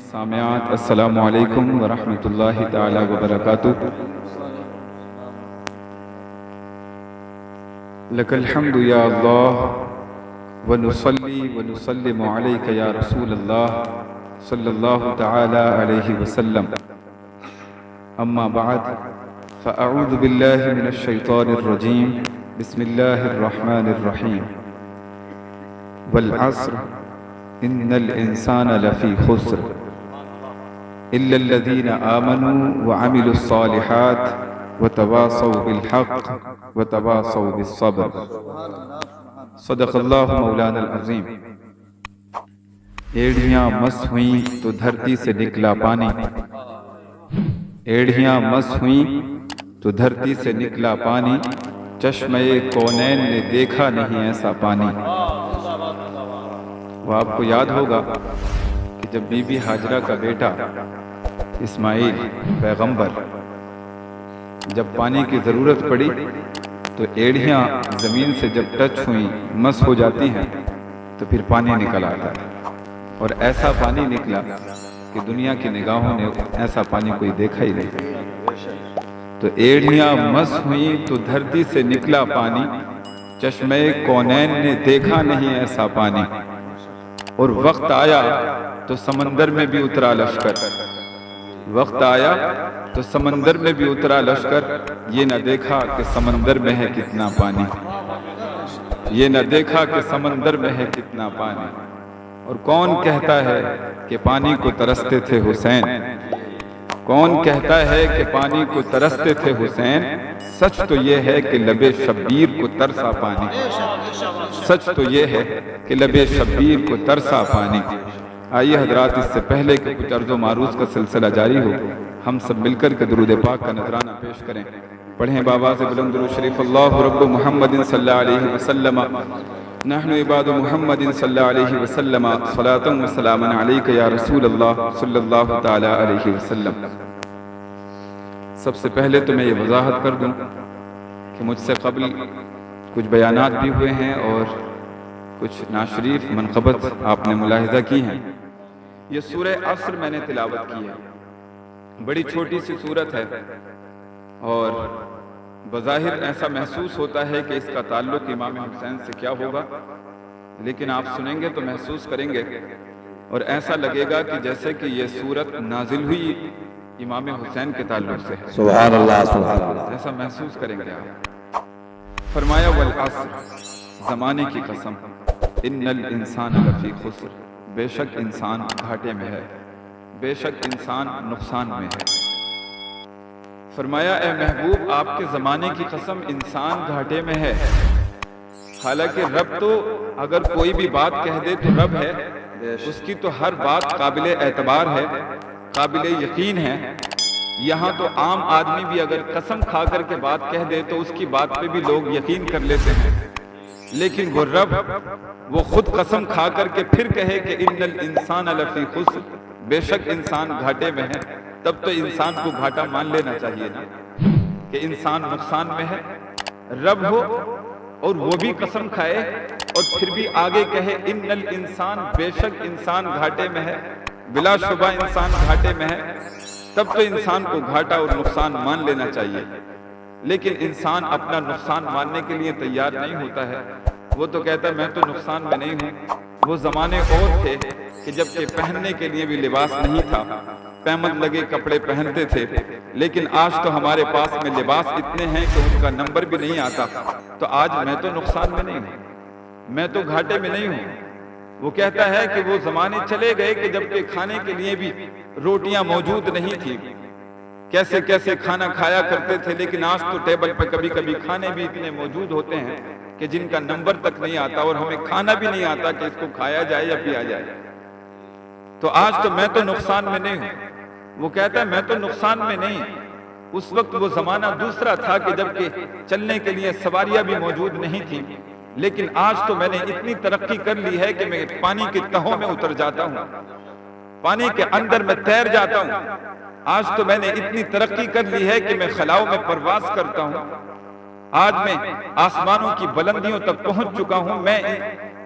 سامعات السلام علیکم ورحمۃ اللہ تعالی وبرکاتہ۔ لک الحمد یا اللہ ونصلی ونسلم علیک یا رسول اللہ صلی اللہ تعالی علیہ وسلم۔ اما بعد فاعوذ باللہ من الشیطان الرجیم، بسم اللہ الرحمن الرحیم۔ والعصر ان الانسان لفی خسر الا الذین آمنوا وعملوا الصالحات وتواصوا بالحق وتواصوا بالصبر۔ صدق اللہ مولانا العظیم۔ ایڑیاں مس ہوئیں تو دھرتی سے نکلا پانی، ایڑیاں مس ہوئیں تو دھرتی سے نکلا پانی، چشمے کونین نے دیکھا نہیں ایسا پانی۔ وہ آپ کو یاد ہوگا کہ جب بی بی ہاجرہ کا بیٹا اسماعیل پیغمبر جب پانی کی ضرورت پڑی تو ایڑیاں زمین سے جب ٹچ ہوئیں، مس ہو جاتی ہیں تو پھر پانی نکل آتا ہے، اور ایسا پانی نکلا کہ دنیا کی نگاہوں نے ایسا پانی کوئی دیکھا ہی نہیں۔ تو ایڑیاں مس ہوئیں تو دھرتی سے نکلا پانی، چشمے کونین نے دیکھا نہیں ایسا پانی۔ اور وقت آیا تو سمندر میں بھی اترا لشکر، وقت آیا تو سمندر میں بھی اترا لشکر، یہ نہ دیکھا کہ سمندر میں ہے کتنا پانی، یہ نہ دیکھا کہ سمندر میں ہے کتنا پانی۔ اور کون کہتا ہے کہ پانی کو ترستے تھے حسین، کون کہتا ہے کہ پانی کو ترستے تھے حسین، سچ تو یہ ہے کہ لب شبیر کو ترسا پانی، سچ تو یہ ہے کہ لب شبیر کو ترسا پانی۔ آئیے حضرات، اس سے پہلے کہ کچھ عرض و معروض کا سلسلہ جاری ہو، ہم سب مل کر کے درود پاک کا نذرانہ پیش کریں۔ پڑھیں بآواز بلند درود شریف۔ اللہ رب محمد صلی اللہ علیہ وسلم، نحن عباد محمد صلی اللہ علیہ وسلم، صلاۃ و سلام علیک یا رسول اللہ صلی اللہ تعالی علیہ وسلم۔ سب سے پہلے تو میں یہ وضاحت کر دوں کہ مجھ سے قبل کچھ بیانات بھی ہوئے ہیں اور کچھ ناشریف منقبت آپ نے ملاحظہ کی ہیں۔ یہ سورہ عصر میں نے تلاوت کی ہے، بڑی چھوٹی سی سورت ہے، اور بظاہر ایسا محسوس ہوتا ہے کہ اس کا تعلق امام حسین سے کیا ہوگا، لیکن آپ سنیں گے تو محسوس کریں گے اور ایسا لگے گا کہ جیسے کہ یہ سورت نازل ہوئی امام حسین کے تعلق سے ہے۔ سبحان اللہ سبحان اللہ۔ ایسا محسوس کریں گے آپ۔ فرمایا والعصر، زمانے کی قسم، ان الانسان لفی خسر، بے شک انسان گھاٹے میں ہے، بے شک انسان نقصان میں ہے۔ فرمایا اے محبوب آپ کے زمانے کی قسم، انسان گھاٹے میں ہے۔ حالانکہ رب تو اگر کوئی بھی بات کہہ دے تو رب ہے، اس کی تو ہر بات قابل اعتبار ہے، قابل یقین ہے۔ یہاں تو عام آدمی بھی اگر قسم کھا کر کے بات کہہ دے تو اس کی بات پہ بھی لوگ یقین کر لیتے ہیں، لیکن وہ رب وہ خود قسم کھا کر کے پھر کہے کہ ان الانسان لفی خسر، بے شک انسان گھاٹے میں ہے، تب تو انسان کو گھاٹا مان لینا چاہیے نا کہ انسان نقصان میں ہے۔ رب ہو اور وہ بھی قسم کھائے اور پھر بھی آگے کہے ان الانسان، بے شک انسان گھاٹے میں ہے، بلا شبہ انسان گھاٹے میں ہے، تب تو انسان کو گھاٹا اور نقصان مان لینا چاہیے۔ لیکن انسان اپنا نقصان ماننے کے لیے تیار نہیں ہوتا ہے، وہ تو کہتا ہے میں تو نقصان میں نہیں ہوں۔ وہ زمانے اور تھے کہ جب کہ پہننے کے لیے بھی لباس نہیں تھا، پیمند لگے کپڑے پہنتے تھے، لیکن آج تو ہمارے پاس میں لباس اتنے ہیں کہ ان کا نمبر بھی نہیں آتا، تو آج میں تو نقصان میں نہیں ہوں، میں تو گھاٹے میں نہیں ہوں۔ وہ کہتا ہے کہ وہ زمانے چلے گئے کہ جب کہ کھانے کے لیے بھی روٹیاں موجود نہیں تھی، کیسے کیسے کھانا کھایا کرتے تھے، لیکن آج تو ٹیبل پہ کبھی کبھی کھانے بھی اتنے موجود ہوتے ہیں کہ جن کا نمبر تک نہیں آتا، اور ہمیں کھانا بھی نہیں آتا کہ اس کو کھایا جائے یا پیا جائے۔ تو آج تو میں تو نقصان میں نہیں ہوں۔ وہ کہتا ہے میں تو نقصان میں نہیں۔ اس وقت وہ زمانہ دوسرا تھا کہ جب کہ چلنے کے لیے سواریاں بھی موجود نہیں تھیں، لیکن آج تو میں نے اتنی ترقی کر لی ہے کہ میں پانی کی تہوں میں اتر جاتا ہوں، پانی کے اندر میں تیر جاتا ہوں۔ آج تو میں نے اتنی ترقی کر لی ہے کہ میں خلاؤں میں پرواز کرتا ہوں، آج میں آسمانوں کی بلندیوں تک پہنچ چکا ہوں، میں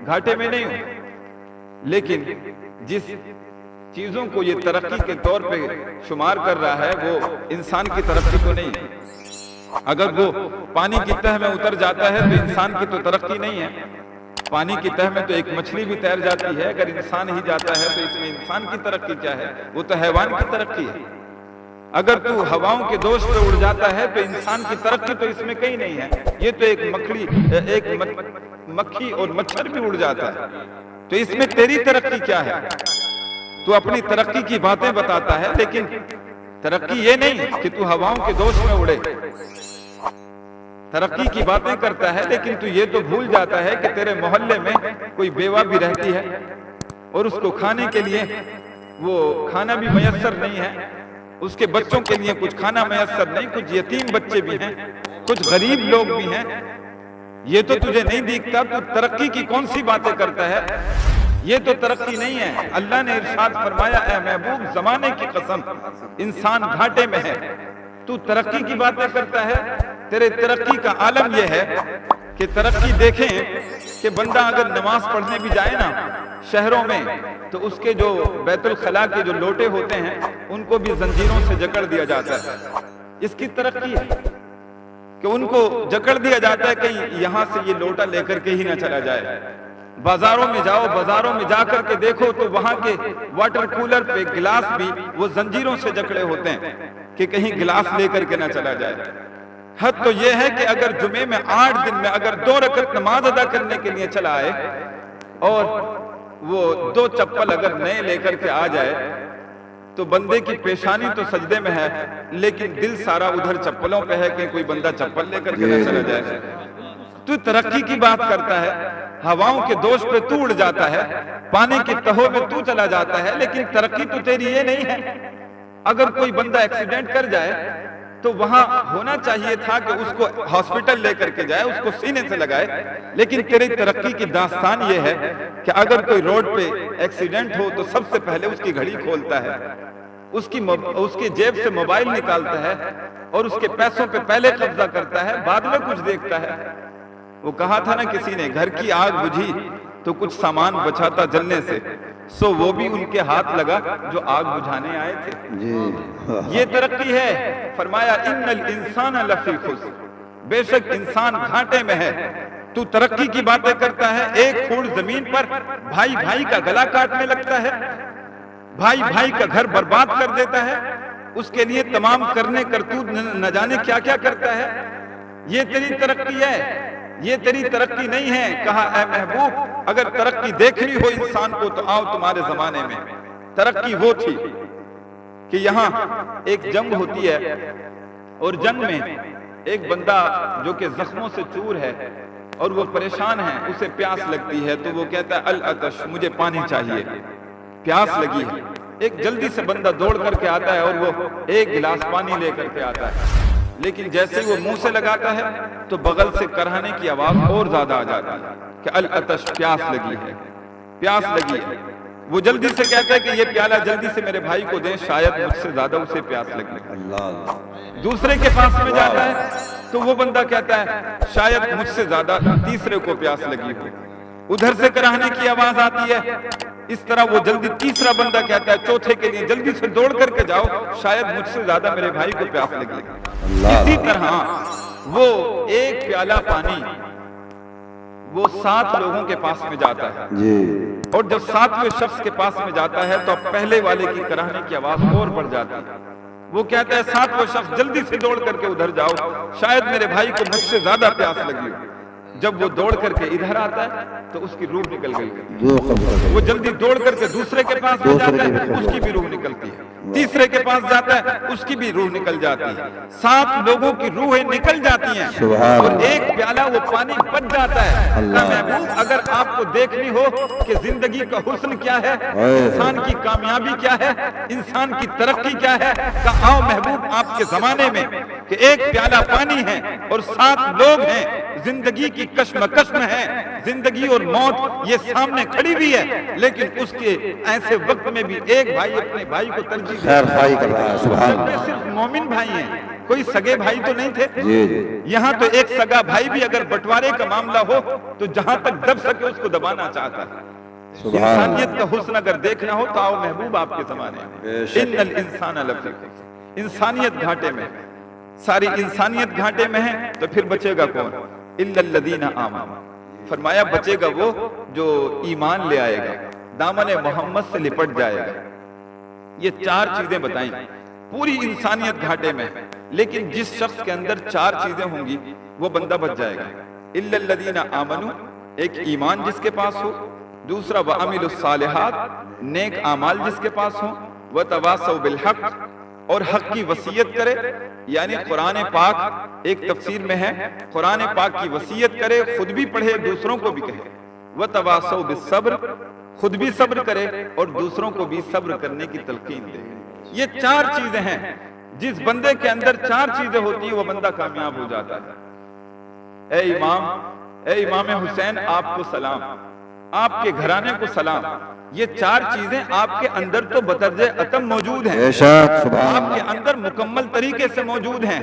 گھاٹے میں نہیں ہوں۔ لیکن جس چیزوں کو یہ ترقی کے طور پہ شمار کر رہا ہے، وہ انسان کی ترقی تو نہیں ہے۔ اگر وہ پانی کی تہ میں اتر جاتا ہے تو انسان کی تو ترقی نہیں ہے۔ پانی کی تہ میں تو ایک مچھلی بھی تیر جاتی ہے، اگر انسان ہی جاتا ہے تو اس میں انسان کی ترقی کیا ہے؟ وہ تو حیوان کی ترقی ہے۔ اگر تو ہواؤں کے دوش پہ اڑ جاتا ہے تو انسان کی ترقی تو اس میں کہیں نہیں ہے۔ یہ تو ایک مکھی اور مچھر بھی اڑ جاتا ہے، تو اس میں تیری ترقی کیا ہے؟ تو اپنی ترقی کی باتیں بتاتا ہے، لیکن ترقی یہ نہیں کہ تو ہواؤں کے دوش میں اڑے۔ ترقی کی باتیں کرتا ہے، لیکن تو یہ تو بھول جاتا ہے کہ تیرے محلے میں کوئی بیوہ بھی رہتی ہے اور اس کو کھانے کے لیے وہ کھانا بھی میسر نہیں ہے، اس کے بچوں کے لیے کچھ کھانا میسر نہیں، کچھ یتیم بچے بھی ہیں، کچھ غریب لوگ بھی ہیں۔ یہ تو تجھے نہیں دیکھتا، تو ترقی کی کون سی باتیں کرتا ہے؟ یہ تو ترقی نہیں ہے۔ اللہ نے ارشاد فرمایا، اے محبوب زمانے کی قسم انسان گھاٹے میں ہے، تو ترقی کی باتیں کرتا ہے۔ تیرے ترقی کا عالم یہ ہے کہ ترقی دیکھیں کہ بندہ اگر نماز پڑھنے بھی جائے نا شہروں میں، تو اس کے جو بیت الخلاء کے جو لوٹے ہوتے ہیں ان کو بھی زنجیروں سے جکڑ دیا جاتا ہے۔ اس کی ترقی ہے کہ ان کو جکڑ دیا جاتا ہے، کہیں یہاں سے یہ لوٹا لے کر کے ہی نہ چلا جائے۔ بازاروں میں جاؤ، بازاروں میں جا کر کے دیکھو تو وہاں کے واٹر کولر پہ گلاس بھی وہ زنجیروں سے جکڑے ہوتے ہیں کہ کہیں گلاس لے کر کے نہ چلا جائے۔ حد تو یہ ہے کہ اگر جمعے میں 8 دن میں اگر 2 رکعت نماز ادا کرنے کے لیے چلا آئے اور وہ 2 چپل اگر نئے لے کر کے آ جائے تو بندے کی پیشانی تو سجدے میں ہے، لیکن دل سارا ادھر چپلوں پہ ہے کہ کوئی بندہ چپل لے کر کے نہ چلا جائے۔ تو ترقی کی بات کرتا ہے، ہواؤں کے دوش پہ تو اڑ جاتا ہے، پانی کی تہوں میں تو چلا جاتا ہے، لیکن ترقی تو تیری یہ نہیں ہے۔ اگر کوئی بندہ ایکسیڈنٹ کر جائے تو وہاں ہونا چاہیے تھا کہ اس کو ہاسپٹل لے کر کے جائے، اس کو سینے سے لگائے، لیکن تیری ترقی کی داستان یہ ہے کہ اگر کوئی روڈ پہ ایکسیڈنٹ ہو تو سب سے پہلے اس کی گھڑی کھولتا ہے، اس کی جیب سے موبائل نکالتا ہے اور اس کے پیسوں پہ پہلے قبضہ کرتا ہے، بعد میں کچھ دیکھتا ہے۔ وہ کہا تھا نا کسی نے، گھر کی آگ بجھی تو کچھ سامان بچا تھا جلنے سے، سو وہ بھی ان کے ہاتھ لگا جو آگ بجھانے آئے تھے۔ یہ ترقی ہے۔ فرمایا ان الانسان لفی خسر، بے شک انسان گھاٹے میں ہے۔ تو ترقی کی باتیں کرتا ہے، ایک پھوڑ زمین پر بھائی بھائی کا گلا کاٹنے لگتا ہے، بھائی بھائی کا گھر برباد کر دیتا ہے، اس کے لیے تمام کرنے کرتوت نہ جانے کیا کیا کرتا ہے۔ یہ تیری ترقی ہے، یہ تیری ترقی نہیں ہے۔ کہا اے محبوب اگر ترقی دیکھنی ہو انسان کو تو آؤ تمہارے زمانے میں۔ ترقی وہ تھی کہ یہاں ایک جنگ ہوتی ہے اور جنگ میں ایک بندہ جو کہ زخموں سے چور ہے اور وہ پریشان ہے، اسے پیاس لگتی ہے تو وہ کہتا ہے العطش، مجھے پانی چاہیے، پیاس لگی ہے۔ ایک جلدی سے بندہ دوڑ کر کے آتا ہے اور وہ ایک گلاس پانی لے کر کے آتا ہے، لیکن جیسے ہی وہ منہ سے لگاتا ہے تو بغل سے کرہانے کی آواز اور زیادہ آ جاتی ہے کہ العطش، پیاس لگی ہے، پیاس لگی ہے۔ وہ جلدی سے کہتا ہے کہ یہ پیالہ جلدی سے میرے بھائی کو دیں، شاید مجھ سے زیادہ اسے پیاس لگے۔ دوسرے کے پاس میں جاتا ہے تو وہ بندہ کہتا ہے شاید مجھ سے زیادہ تیسرے کو پیاس لگی ہو۔ ادھر سے کراہنے کی آواز آتی ہے، اس طرح وہ جلدی تیسرا بندہ کہتا ہے چوتھے کے لیے جلدی سے دوڑ کر کے جاؤ، شاید مجھ سے زیادہ میرے بھائی کو پیاس لگی۔ اسی طرح وہ ایک پیالہ پانی وہ 7 لوگوں کے پاس میں جاتا ہے، اور جب 7ویں شخص کے پاس میں جاتا ہے تو پہلے والے کی کراہنے کی آواز اور بڑھ جاتی ہے۔ وہ کہتا ہے 7واں شخص جلدی سے دوڑ کر کے ادھر جاؤ، شاید میرے بھائی کو مجھ سے زیادہ پیاس لگی ہو۔ جب وہ دوڑ کر کے ادھر آتا ہے تو اس کی روح نکل گئی۔ وہ جلدی دوڑ کر کے دوسرے کے پاس میں جاتا ہے، اس کی بھی روح نکلتی ہے۔ تیسرے کے پاس جاتا ہے، اس کی بھی روح نکل جاتی ہے۔ 7 لوگوں کی روحیں نکل جاتی ہیں اور ایک پیالہ وہ پانی بچ جاتا ہے۔ محبوب اگر آپ کو دیکھنی ہو کہ زندگی کا حسن کیا ہے، انسان کی کامیابی کیا ہے، انسان کی ترقی کیا ہے، کہ آؤ محبوب آپ کے زمانے میں کہ ایک پیالہ پانی ہے اور 7 لوگ ہیں، زندگی کی کشمکش میں ہے، زندگی اور موت یہ سامنے کھڑی بھی ہے، لیکن اس کے ایسے وقت میں بھی ایک بھائی اپنے بھائی کو ترجیح خیر خواہی کر رہا ہے، سبحان اللہ۔ صرف مومن بھائی ہیں، کوئی سگے بھائی تو نہیں تھے۔ یہاں تو ایک سگا بھائی بھی اگر بٹوارے کا معاملہ ہو تو جہاں تک دب سکے اس کو دبانا چاہتا ہے۔ سبحان انسانیت کا حسن اگر دیکھنا ہو تو آؤ محبوب آپ کے زمانے میں. بے شک. ان الانسان لفی خسر. انسانیت گھاٹے میں ہے. ساری انسانیت گھاٹے میں ہے تو پھر بچے گا کون؟ الا الذین آمنوا. فرمایا بچے گا وہ جو ایمان لے آئے گا, دامن محمد سے لپٹ جائے گا. یہ چار چیزیں بتائیں. پوری انسانیت گھاٹے میں ہے, لیکن جس شخص کے اندر چار چیزیں ہوں گی وہ بندہ بچ جائے گا. الا الذین آمنوا, ایک ایمان جس کے پاس ہو. دوسرا وعملوا الصالحات, نیک اعمال جس کے پاس ہوں. وتواصوا بالحق, اور حق کی وصیت کرے. یعنی قرآن پاک ایک تفسیر میں ہے قرآن پاک کی وصیت کرے, خود بھی پڑھے دوسروں کو بھی کہے. وتواصوا بالصبر, خود بھی صبر کرے اور دوسروں کو بھی صبر کرنے کی تلقین دے. یہ چار چیزیں ہیں. جس بندے کے اندر چار چیزیں ہوتی ہیں وہ بندہ کامیاب ہو جاتا ہے. اے امام حسین آپ کو سلام, آپ کے گھرانے کو سلام. یہ چار چیزیں آپ کے اندر تو بطرز عتم موجود ہیں, بے شک. سبحان آپ کے اندر مکمل طریقے سے موجود ہیں.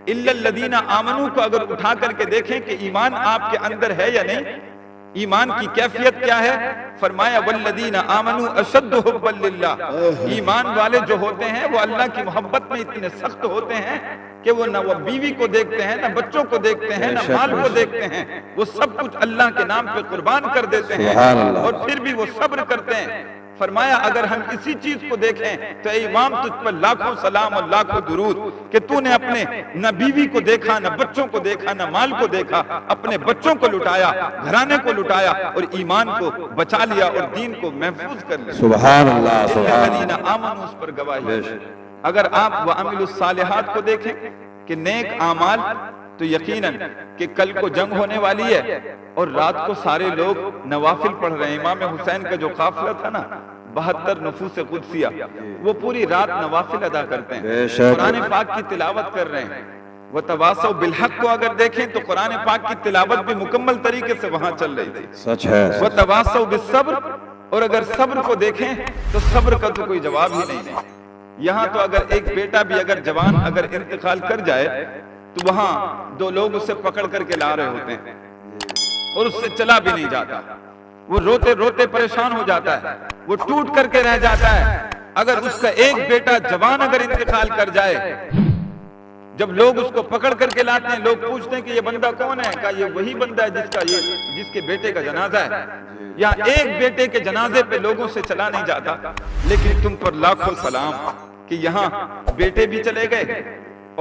الا الذین آمنوا کو اگر اٹھا کر کے دیکھیں کہ ایمان آپ کے اندر ہے یا نہیں, ایمان کی کیفیت کیا ہے, فرمایا والذین آمنوا اشد حبا للہ. ایمان والے جو ہوتے ہیں وہ اللہ کی محبت میں اتنے سخت ہوتے ہیں کہ وہ نہ وہ بیوی کو دیکھتے ہیں, نہ بچوں کو دیکھتے ہیں, نہ مال کو دیکھتے ہیں. وہ سب کچھ اللہ کے نام پہ قربان کر دیتے ہیں سبحان اللہ. اور پھر بھی وہ صبر کرتے ہیں. فرمایا اگر ہم اسی چیز کو دیکھیں تو اے امام تجھ پر لاکھوں سلام اور لاکھوں درود کہ تو نے اپنے نہ بیوی کو دیکھا, نہ بچوں کو دیکھا, نہ مال کو دیکھا, اپنے بچوں کو لٹایا, گھرانے کو لٹایا اور ایمان کو بچا لیا اور دین کو محفوظ کر لیا. سبحان اللہ. سبحان الذین آمنوا اس پر گواہی. اگر آپ وعملوا الصالحات کو دیکھیں کہ نیک اعمال, تو یقیناً کہ کل کو جنگ ہونے والی ہے اور رات کو سارے لوگ نوافل پڑھ رہے ہیں. امام حسین کا جو قافلہ تھا نا 72 نفوس قدسیہ, وہ پوری رات نوافل ادا کرتے ہیں, قرآن پاک کی تلاوت کر رہے ہیں. وتواصوا بالحق کو اگر دیکھیں تو قرآن پاک کی تلاوت بھی مکمل طریقے سے وہاں چل رہی تھی. سچ ہے. وتواصوا بالصبر, اور اگر صبر کو دیکھیں تو صبر کا تو کوئی جواب ہی نہیں ہے. یہاں تو اگر ایک بیٹا بھی اگر جوان اگر انتقال کر جائے تو وہاں دو لوگ اسے پکڑ کر کے لا رہے ہوتے ہیں اور اس سے چلا بھی نہیں جاتا. وہ روتے روتے پریشان ہو جاتا ہے, وہ ٹوٹ کر کے رہ جاتا ہے. اگر اس کا ایک بیٹا جوان اگر انتقال کر جائے, جب لوگ اس کو پکڑ کر کے لاتے ہیں, لوگ پوچھتے ہیں کہ یہ بندہ کون ہے, کہا یہ وہی بندہ ہے جس کے بیٹے کا جنازہ ہے. یہاں ایک بیٹے کے جنازے پہ لوگوں سے چلا نہیں جاتا, لیکن تم پر لاکھوں سلام کہ یہاں بیٹے بھی چلے گئے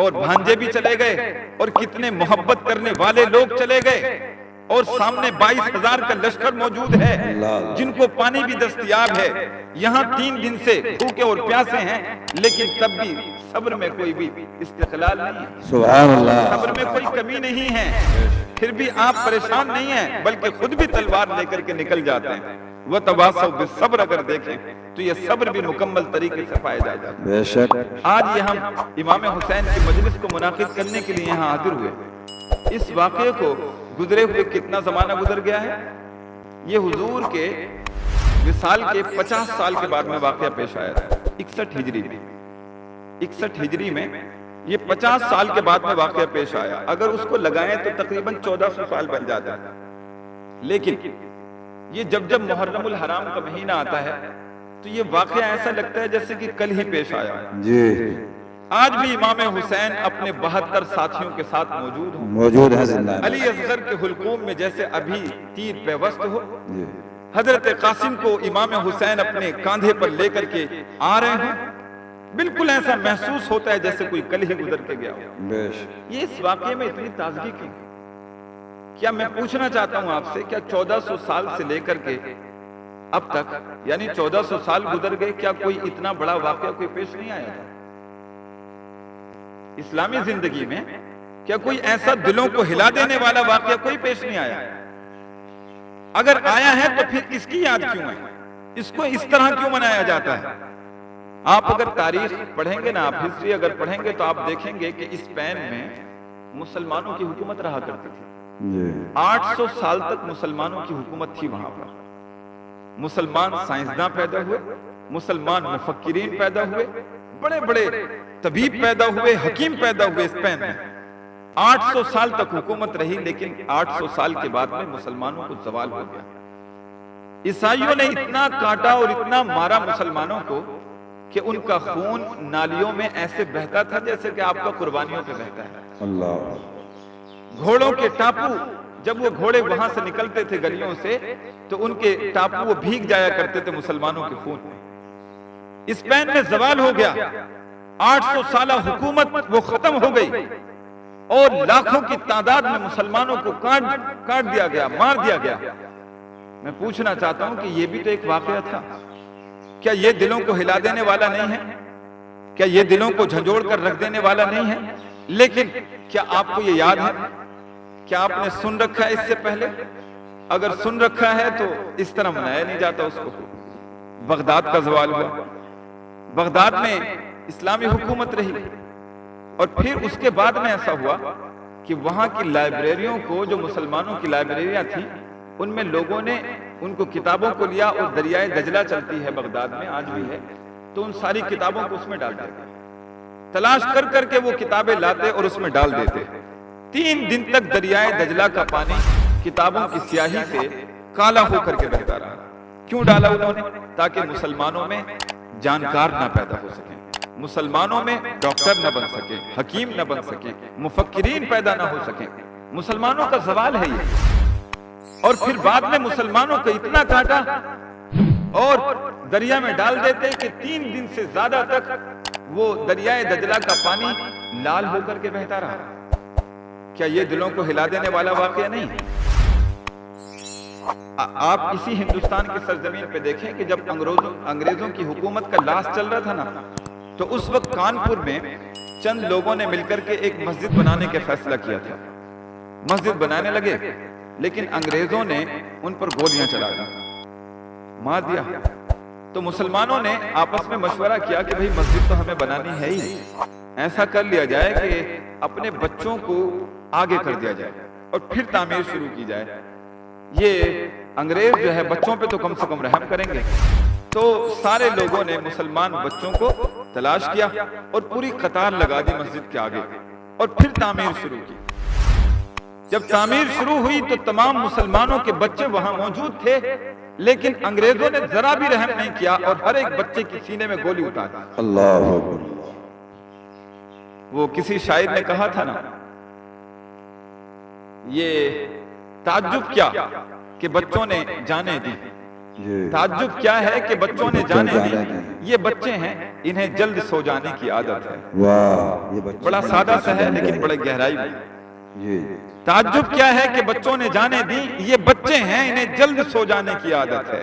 اور بھانجے بھی چلے گئے اور کتنے محبت کرنے والے لوگ چلے گئے, اور سامنے 22,000 کا لشکر موجود ہے جن کو پانی بھی دستیاب ہے. یہاں 3 دن سے بھوکے اور پیاسے ہیں, لیکن تب بھی صبر میں کوئی بھی استقلال نہیں ہے. سبحان اللہ. صبر میں کوئی کمی نہیں ہے. پھر بھی آپ پریشان نہیں ہیں, بلکہ خود بھی تلوار لے کر کے نکل جاتے ہیں. وتواصوا بالصبر اگر دیکھیں تو یہ صبر بھی مکمل طریقے سے پایا جاتا ہے. بے شک. آج یہ ہم امام حسین کی مجلس کو منعقد کرنے کے لیے یہاں حاضر ہوئے. اس واقعے کو گزرے ہوئے کتنا زمانہ گزر گیا ہے. یہ حضور کے وصال کے 50 سال کے بعد میں واقعہ پیش آیا تھا. 61 ہجری میں 61 ہجری میں یہ 50 سال کے بعد میں واقعہ پیش آیا. اگر اس کو لگائیں تو تقریباً 1400 سال بن جاتا ہے. لیکن یہ جب محرم الحرام کا مہینہ آتا ہے تو یہ واقعہ ایسا لگتا ہے جیسے کہ کل ہی پیش آیا. جی. آج بھی امام حسین اپنے 72 ساتھیوں کے ساتھ موجود ہے زندہ. علی اصغر کے حلقوم میں جیسے ابھی تیر پیوست ہو, حضرت قاسم کو امام حسین اپنے کاندھے پر لے کر کے آ رہے ہیں. بالکل ایسا محسوس ہوتا ہے جیسے کوئی کل ہی گزر کے گیا ہو. یہ اس واقعے میں اتنی تازگی کی. کیا میں پوچھنا چاہتا ہوں آپ سے, کیا 1400 سال سے لے کر کے اب تک یعنی 1400 سال گزر گئے, کیا کوئی اتنا بڑا واقعہ کوئی پیش نہیں آیا تھا اسلامی زندگی میں؟ کیا کوئی ایسا دلوں کو ہلا دینے والا واقعہ کوئی پیش نہیں آیا؟ اگر آیا ہے تو پھر اس کی یاد کیوں ہے, اس کو اس طرح کیوں منایا جاتا ہے؟ آپ اگر تاریخ پڑھیں گے نا, آپ ہسٹری اگر پڑھیں گے تو آپ دیکھیں گے کہ اسپین میں مسلمانوں کی حکومت رہا کرتی تھی. 800 سال تک مسلمانوں کی حکومت تھی وہاں پر. مسلمان سائنسداں پیدا ہوئے, مسلمان مفکرین پیدا ہوئے, بڑے بڑے طبیب پیدا ہوئے, حکیم پیدا ہوئے اسپین میں. 800 سال تک حکومت رہی, لیکن 800 سال کے بعد میں مسلمانوں کو زوال ہو گیا. عیسائیوں نے اتنا کاٹا اور اتنا مارا مسلمانوں کو کہ ان کا خون نالیوں میں ایسے بہتا تھا جیسے کہ آپ کا قربانیوں پہ بہتا ہے۔ اللہ، گھوڑوں کے ٹاپو، جب وہ گھوڑے وہاں سے نکلتے تھے گلیوں سے تو ان کے ٹاپو وہ بھیگ جایا کرتے تھے مسلمانوں کے خون میں۔ اسپین میں زوال ہو گیا، 800 سالہ حکومت وہ ختم ہو گئی اور لاکھوں کی تعداد میں مسلمانوں کو کاٹ دیا گیا، مار دیا گیا۔ میں پوچھنا چاہتا ہوں کہ یہ بھی تو ایک واقعہ تھا۔ کیا یہ دلوں کو ہلا دینے والا نہیں ہے؟ کیا یہ دلوں کو جھنجھوڑ کر رکھ دینے والا نہیں ہے؟ لیکن کیا آپ کو یہ یاد ہے؟ کیا آپ نے سن رکھا ہے اس سے پہلے؟ اگر سن رکھا ہے تو اس طرح منایا نہیں جاتا اس کو۔ بغداد کا زوال ہوا، بغداد میں اسلامی حکومت رہی، اور پھر اس کے بعد میں ایسا ہوا کہ وہاں کی لائبریریوں کو، جو مسلمانوں کی لائبریریاں تھیں، ان میں لوگوں نے ان کو کتابوں کو لیا اور دریائے دجلہ چلتی ہے بغداد میں، آج بھی ہے، تو ان ساری کتابوں کو اس میں ڈال دیتے، تلاش کر کر کے وہ کتابیں لاتے اور اس میں ڈال دیتے۔ 3 دن تک دریائے دجلہ کا پانی کتابوں کی سیاہی سے کالا ہو کر کے بہتا رہا۔ کیوں ڈالا انہوں نے؟ تاکہ مسلمانوں میں جانکار نہ پیدا ہو سکیں، مسلمانوں میں ڈاکٹر نہ بن سکیں، حکیم نہ بن سکیں، مفکرین پیدا نہ ہو سکیں۔ مسلمانوں کا زوال ہے یہ۔ اور پھر بعد میں مسلمانوں کو اتنا کاٹا اور دریا میں ڈال دیتے کہ 3 دن سے زیادہ تک وہ دریائے دجلہ کا پانی لال ہو کر کے بہتا رہا۔ کیا یہ دلوں کو ہلا دینے والا واقعہ نہیں ہے؟ آپ اسی ہندوستان کی سرزمین پہ دیکھیں کہ جب انگریزوں کی حکومت کا لاس چل رہا تھا نا، تو اس وقت کانپور میں چند لوگوں نے مل کر کے ایک مسجد بنانے کے فیصلہ کیا تھا۔ مسجد بنانے لگے، لیکن انگریزوں نے ان پر گولیاں چلا دی، مار دیا۔ تو مسلمانوں نے آپس میں مشورہ کیا کہ بھئی مسجد تو ہمیں بنانی ہے ہی، ایسا کر لیا جائے کہ اپنے بچوں کو آگے کر دیا جائے اور پھر تعمیر شروع کی جائے۔ یہ انگریز جو ہے بچوں پہ تو کم سے کم رحم کریں گے۔ تو سارے لوگوں نے مسلمان بچوں کو تلاش کیا اور پوری قطار لگا دی مسجد کے آگے، اور پھر تعمیر شروع کی۔ جب تعمیر شروع ہوئی تو تمام مسلمانوں کے بچے وہاں موجود تھے، لیکن انگریزوں نے ذرا بھی رحم نہیں کیا اور ہر ایک بچے کی سینے میں گولی اتار دی۔ اللہ اکبر۔ وہ کسی شاعر نے کہا تھا نا، یہ تعجب کیا کہ بچوں نے جانیں دی، تعجب کیا ہے کہ بچوں نے جانیں دی، یہ بچے ہیں انہیں جلد سو جانے کی عادت ہے۔ واہ، یہ بچے بڑا سادہ سا ہے لیکن بڑے گہرائی میں۔ جی، تعجب کیا ہے کہ بچوں نے جانیں دی، یہ بچے ہیں انہیں جلد سو جانے کی عادت ہے۔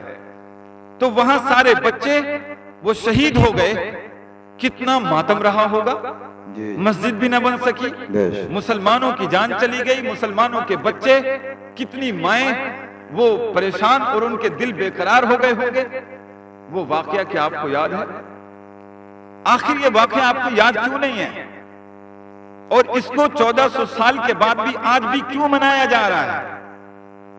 تو وہاں سارے بچے وہ شہید ہو گئے، کتنا ماتم رہا ہوگا۔ مسجد بھی نہ بن سکی، مسلمانوں کی جان چلی گئی، مسلمانوں کے بچے، کتنی مائیں وہ پریشان اور ان کے دل بے قرار ہو گئے ہوں گے۔ وہ واقعہ کیا آپ کو یاد ہے؟ آخر یہ واقعہ آپ کو یاد کیوں نہیں ہے؟ اور اس کو 1400 سال کے بعد بھی آج بھی کیوں منایا جا رہا ہے؟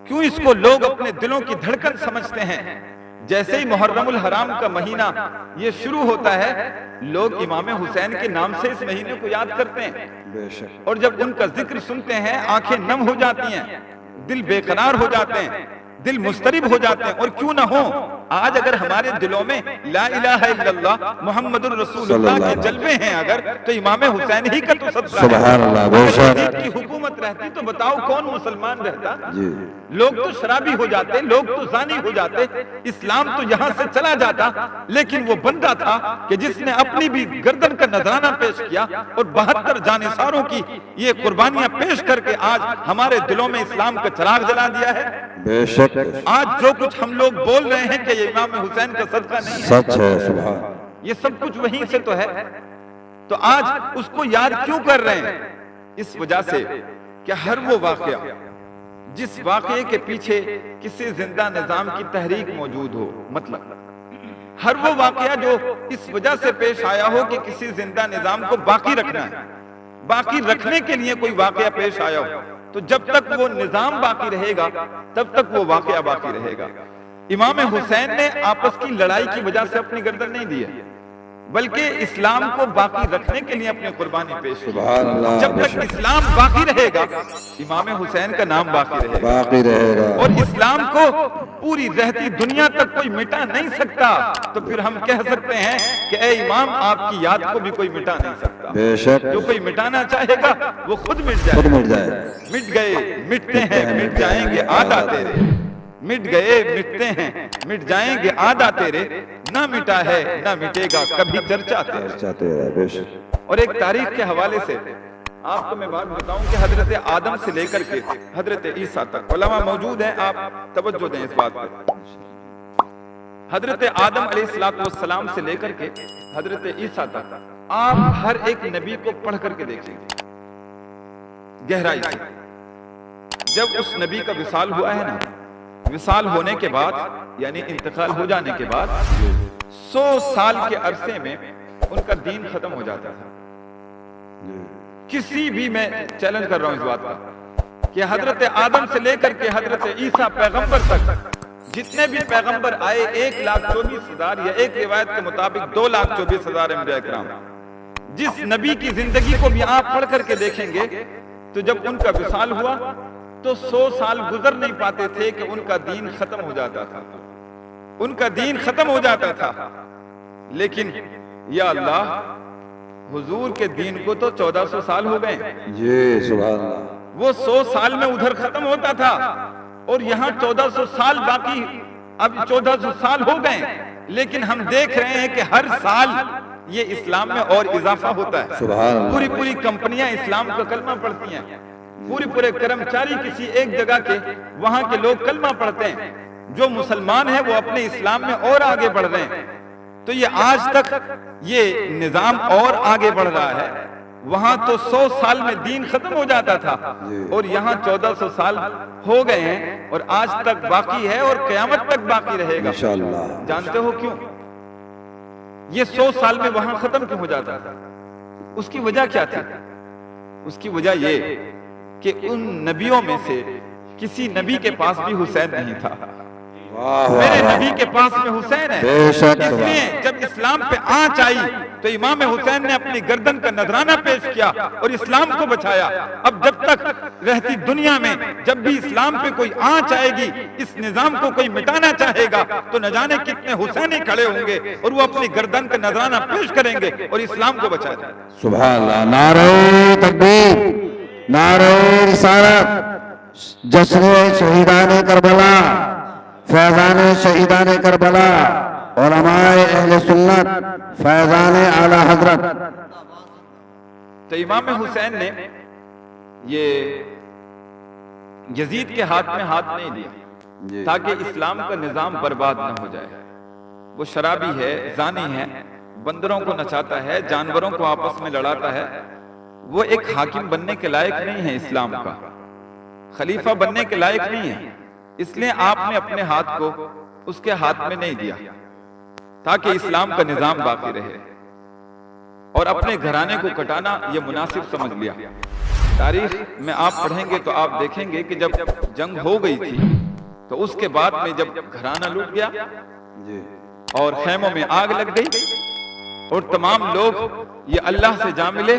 کیوں اس کو لوگ اپنے دلوں کی دھڑکن سمجھتے ہیں؟ جیسے ہی محرم الحرام کا مہینہ یہ شروع ہوتا ہے، لوگ امام حسین کے نام سے اس مہینے کو یاد کرتے ہیں، بے شک، اور جب ان کا ذکر سنتے ہیں آنکھیں نم ہو جاتی ہیں، دل بے قرار ہو جاتے ہیں، دل مضطرب ہو جاتے ہیں۔ اور کیوں نہ ہو، آج اگر ہمارے دلوں میں لا الہ الا اللہ محمد الرسول اللہ کے جلوے ہیں اگر، تو امام حسین ہی کا تو صدقہ ہے۔ سبحان اللہ، بے شک۔ یزید کی حکومت رہتی تو بتاؤ کون مسلمان رہتا؟ جی، لوگ تو شرابی ہو جاتے، لوگ تو زانی ہو جاتے، اسلام تو یہاں سے چلا جاتا۔ لیکن وہ بندہ تھا کہ جس نے اپنی بھی گردن کا نذرانہ پیش کیا اور 72 جانثاروں کی یہ قربانیاں پیش کر کے آج ہمارے دلوں میں اسلام کا چراغ جلا دیا ہے۔ بے شک، آج جو کچھ ہم لوگ بول رہے ہیں کہ یہ امام حسین کا صدقہ نہیں ہے، سچ ہے، سبحان۔ یہ سب کچھ وہیں سے تو ہے۔ تو آج اس کو یاد کیوں کر رہے ہیں؟ اس وجہ سے کہ ہر وہ واقعہ جس واقعے کے پیچھے کسی زندہ نظام کی تحریک موجود ہو، مطلب ہر وہ واقعہ جو اس وجہ سے پیش آیا ہو کہ کسی زندہ نظام کو باقی رکھنا ہے، باقی رکھنے کے لیے کوئی واقعہ پیش آیا ہو، تو جب تک وہ نظام باقی رہے گا تب تک وہ واقعہ باقی رہے گا۔ امام حسین نے آپس کی لڑائی کی وجہ سے اپنی گردن نہیں دی ہے، بلکہ اسلام کو باقی رکھنے کے لیے اپنی قربانی پیش کی۔ سبحان اللہ، جب بے تک شک اسلام باقی رہے گا امام حسین کا نام باقی رہے گا، باقی رہے گا، اور اسلام کو پوری رہتی دنیا تک کوئی مٹا نہیں سکتا، تو پھر ہم کہہ سکتے ہیں کہ اے امام آپ کی یاد کو بھی کوئی مٹا نہیں سکتا۔ بے شک جو کوئی مٹانا چاہے گا وہ خود مٹ جائے، خود مٹ جائے، مٹ گئے مٹتے ہیں مٹ جائیں گے آدھا تیرے، مٹ گئے مٹتے ہیں مٹ جائیں گے آدھا تیرے، نہ مٹا ہے نہ مٹے گا کبھی چرچا تیرے۔ چاہتے ہیں بے شک۔ اور ایک تاریخ کے حوالے سے آپ کو میں بات بتاؤں کہ حضرت آدم سے لے کر کے حضرت عیسیٰ تک علماء موجود ہیں، آپ توجہ دیں اس بات پر۔ حضرت آدم علیہ السلام سے لے کر کے حضرت عیسیٰ تک آپ ہر ایک نبی کو پڑھ کر کے دیکھیں گے گہرائی سے۔ جب اس نبی کا وصال ہوا ہے نا، وصال ہونے کے بعد یعنی انتقال ہو جانے کے بعد 100 سال کے عرصے میں ان کا دین ختم ہو جاتا تھا۔ کسی بھی، میں چیلنج کر رہا ہوں اس بات کا، کہ حضرت آدم سے لے کر کے حضرت عیسیٰ پیغمبر تک جتنے بھی پیغمبر آئے 1,24,000 یا ایک روایت کے مطابق 2,24,000 انبیاء کرام، جس نبی کی زندگی کو بھی آپ پڑھ کر کے دیکھیں گے تو جب ان کا وصال ہوا تو 100 سال گزر نہیں پاتے تھے کہ ان کا دین ختم ہو جاتا تھا، ان کا دین ختم ہو جاتا تھا۔ لیکن یا اللہ، حضور کے دین کو تو 1400 سال ہو گئے، جی سبحان اللہ، وہ 100 سال میں ادھر ختم ہوتا تھا اور یہاں 1400 سال باقی، اب 1400 سال ہو گئے، لیکن ہم دیکھ رہے ہیں کہ ہر سال یہ اسلام میں اور اضافہ ہوتا ہے۔ سبحان اللہ، پوری پوری کمپنیاں اسلام کا کلمہ پڑھتی ہیں، پورے کرمچاری کسی ایک جگہ کے وہاں کے لوگ کلمہ پڑھتے ہیں، جو مسلمان ہیں وہ اپنے اسلام میں اور آگے بڑھ رہے ہیں۔ تو یہ آج تک یہ نظام اور آگے بڑھ رہا ہے۔ وہاں تو 100 سال میں دین ختم ہو جاتا تھا اور یہاں 1400 سال ہو گئے ہیں اور آج تک باقی ہے اور قیامت تک باقی رہے گا۔ انشاءاللہ۔ جانتے ہو کیوں یہ 100 سال میں وہاں ختم کیوں ہو جاتا تھا؟ اس کی وجہ کیا تھی؟ اس کی وجہ یہ کہ ان نبیوں میں سے کسی نبی کے پاس بھی حسین نہیں تھا۔ میرے نبی کے پاس میں حسین ہے، اس لیے جب اسلام پہ آنچ آئی تو امام حسین نے اپنی گردن کا نذرانہ پیش کیا اور اسلام کو بچایا۔ اب جب تک رہتی دنیا میں جب بھی اسلام پہ کوئی آنچ آئے گی، اس نظام کو کوئی مٹانا چاہے گا تو نہ جانے کتنے حسینی کھڑے ہوں گے اور وہ اپنی گردن کا نذرانہ پیش کریں گے اور اسلام کو بچا دیں گے۔ سبحان اللہ، نعرہ تکبیر، نعرہ رسالت، جشن شہیدان کربلا، فیضان شہیدان کربلا، علماء اہل سنت، فیضان اعلی حضرت۔ تو امام حسین نے یہ یزید کے ہاتھ میں ہاتھ نہیں دیا تاکہ اسلام کا نظام برباد نہ ہو جائے۔ وہ شرابی ہے، زانی ہے، بندروں کو نچاتا ہے، جانوروں کو آپس میں لڑاتا ہے، وہ ایک حاکم بننے کے لائق نہیں ہے، اسلام کا خلیفہ بننے کے لائق نہیں ہے۔ اس لیے آپ نے اپنے ہاتھ کو اس کے ہاتھ میں نہیں دیا تاکہ اسلام کا نظام باقی رہے، اور اپنے گھرانے کو کٹانا یہ مناسب سمجھ لیا۔ تاریخ میں آپ پڑھیں گے تو آپ دیکھیں گے کہ جب جنگ ہو گئی تھی تو اس کے بعد میں جب گھرانہ لوٹ گیا اور خیموں میں آگ لگ گئی اور تمام لوگ یہ اللہ سے جا ملے،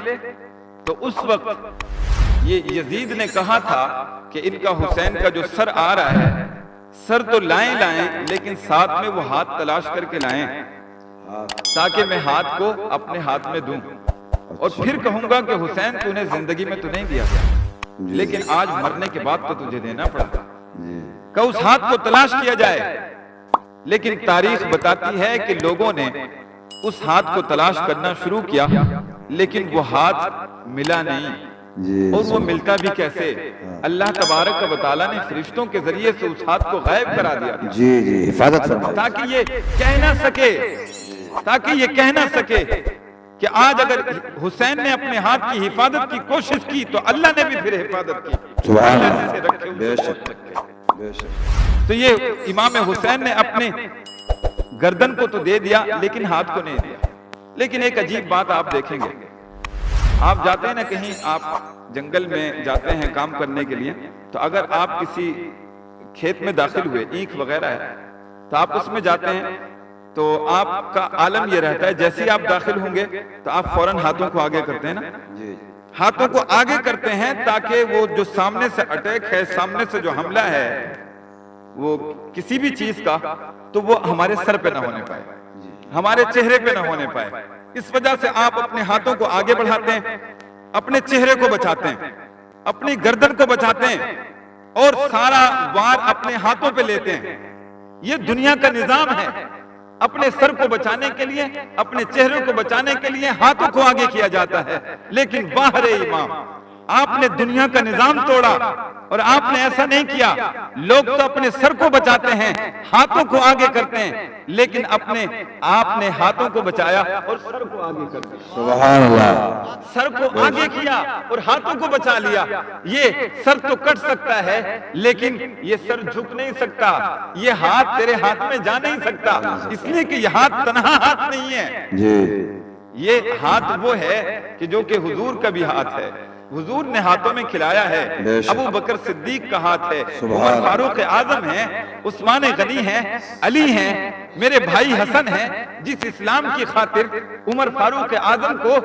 تو اس وقت یہ یزید نے کہا تھا کہ ان کا حسین کا جو سر آ رہا ہے، سر تو لائیں لیکن ساتھ میں وہ ہاتھ تلاش کر کے لائیں تاکہ میں ہاتھ کو اپنے ہاتھ میں دوں اور پھر کہوں گا کہ حسین تو نے زندگی میں تو نہیں دیا لیکن آج مرنے کے بعد تو تجھے دینا پڑا کہ اس ہاتھ کو تلاش کیا جائے۔ لیکن تاریخ بتاتی ہے کہ لوگوں نے اس ہاتھ کو تلاش کرنا شروع کیا لیکن وہ ہاتھ ملا نہیں، اور وہ ملتا بھی کیسے؟ اللہ تبارک و تعالیٰ نے فرشتوں کے ذریعے سے اس ہاتھ کو غائب کرا دیا جی حفاظت فرمائے، تاکہ یہ کہہ نہ سکے کہ آج اگر حسین نے اپنے ہاتھ کی حفاظت کی کوشش کی تو اللہ نے بھی پھر حفاظت کی۔ سبحان اللہ، بے شک بے شک۔ تو یہ امام حسین نے اپنے گردن کو تو دے دیا لیکن ہاتھ کو نہیں دیا۔ لیکن ایک عجیب بات آپ دیکھیں گے، آپ جاتے ہیں نا کہیں، آپ جنگل میں جاتے ہیں کام کرنے کے لیے، تو اگر آپ کسی کھیت میں داخل ہوئے، اینکھ وغیرہ ہے، تو آپ اس میں جاتے ہیں تو آپ کا عالم یہ رہتا ہے جیسے ہی آپ داخل ہوں گے تو آپ فوراً ہاتھوں کو آگے کرتے ہیں نا، جی ہاتھوں کو آگے کرتے ہیں تاکہ وہ جو سامنے سے اٹیک ہے، سامنے سے جو حملہ ہے وہ کسی بھی چیز کا، تو وہ ہمارے سر پہ نہ ہونے پائے، ہمارے چہرے پہ نہ ہونے پائے۔ اس وجہ سے آپ اپنے ہاتھوں کو آگے بڑھاتے ہیں، اپنے چہرے کو بچاتے ہیں، اپنی گردن کو بچاتے ہیں، اور سارا وار اپنے ہاتھوں پہ لیتے ہیں۔ یہ دنیا کا نظام ہے، اپنے سر کو بچانے کے لیے، اپنے چہرے کو بچانے کے لیے ہاتھوں کو آگے کیا جاتا ہے۔ لیکن باہر امام، آپ نے دنیا کا نظام توڑا اور آپ نے ایسا نہیں کیا۔ لوگ تو اپنے سر کو بچاتے ہیں، ہاتھوں کو آگے کرتے ہیں، لیکن آپ نے ہاتھوں کو بچایا اور سر کو آگے کر دیا۔ سبحان اللہ، سر کو آگے کیا اور ہاتھوں کو بچا لیا۔ یہ سر تو کٹ سکتا ہے لیکن یہ سر جھک نہیں سکتا، یہ ہاتھ تیرے ہاتھ میں جا نہیں سکتا، اس لیے کہ یہ ہاتھ تنہا ہاتھ نہیں ہے، جی یہ ہاتھ وہ ہے کہ جو کہ حضور کا بھی ہاتھ ہے، حضور نے ہاتھوں میں کھلایا ہے۔ ابو بکر صدیق کا ہاتھ ہے، عمر فاروق اعظم ہے، عثمان غنی ہے، علی ہیں، میرے بھائی حسن ہیں، جس اسلام کی خاطر عمر فاروق اعظم کو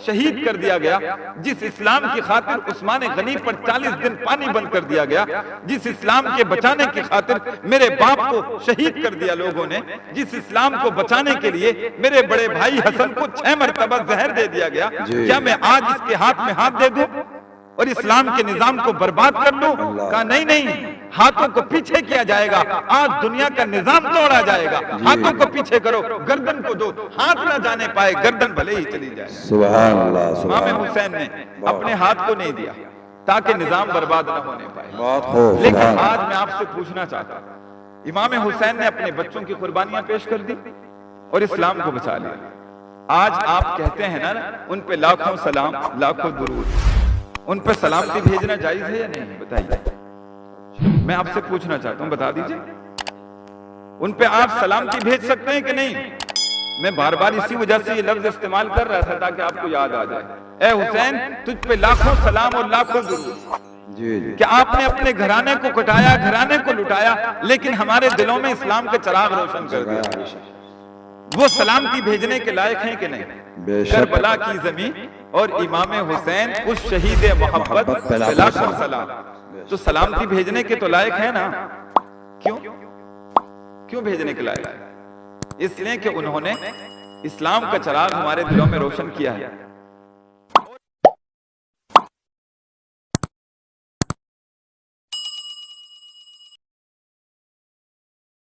شہید کر دیا گیا، جس اسلام کی خاطر عثمان غنی پر 40 دن پانی بند کر دیا گیا، جس اسلام کے بچانے کی خاطر میرے باپ کو شہید کر دیا لوگوں نے، جس اسلام کو بچانے کے لیے میرے بڑے بھائی حسن کو 6 مرتبہ زہر دے دیا گیا، کیا میں آج اس کے ہاتھ میں ہاتھ دے دوں اور اسلام کے نظام کو برباد کر لوں؟ کہا نہیں، ہاتھوں کو پیچھے کیا جائے گا، آج دنیا کا نظام توڑا جائے گا، ہاتھوں کو پیچھے کرو، گردن کو دو، ہاتھ نہ جانے پائے، گردن بھلے ہی چلی جائے۔ سبحان اللہ، امام حسین نے اپنے ہاتھ کو نہیں دیا تاکہ نظام برباد نہ ہونے پائے۔ بہت خوب، لیکن آج میں آپ سے پوچھنا چاہتا ہوں، امام حسین نے اپنے بچوں کی قربانیاں پیش کر دی اور اسلام کو بچا لیا۔ آج آپ کہتے ہیں نا ان پہ لاکھوں سلام، لاکھوں درود، ان پہ سلامتی بھیجنا جائز ہے یا نہیں؟ بتائیے، میں آپ سے پوچھنا چاہتا ہوں، بتا دیجئے ان پہ آپ سلامتی بھیج سکتے ہیں کہ نہیں؟ میں بار بار اسی وجہ سے یہ لفظ استعمال کر رہا تھا تاکہ آپ کو یاد آ جائے۔ اے حسین، تجھ پہ لاکھوں سلام اور لاکھوں درود جی کہ آپ نے اپنے گھرانے کو کٹایا، گھرانے کو لٹایا، لیکن ہمارے دلوں میں اسلام کے چراغ روشن کر دیا۔ وہ سلامتی بھیجنے کے لائق ہیں کہ نہیں؟ بے شک، کربلا کی زمین اور امام حسین اس شہید محبت پہ لاکھوں سلام، تو سلامتی بھیجنے کے تو لائق ہے نا؟ کیوں بھیجنے کے لائق ہے؟ اس لیے کہ انہوں نے اسلام کا چراغ ہمارے دلوں میں روشن کیا ہے۔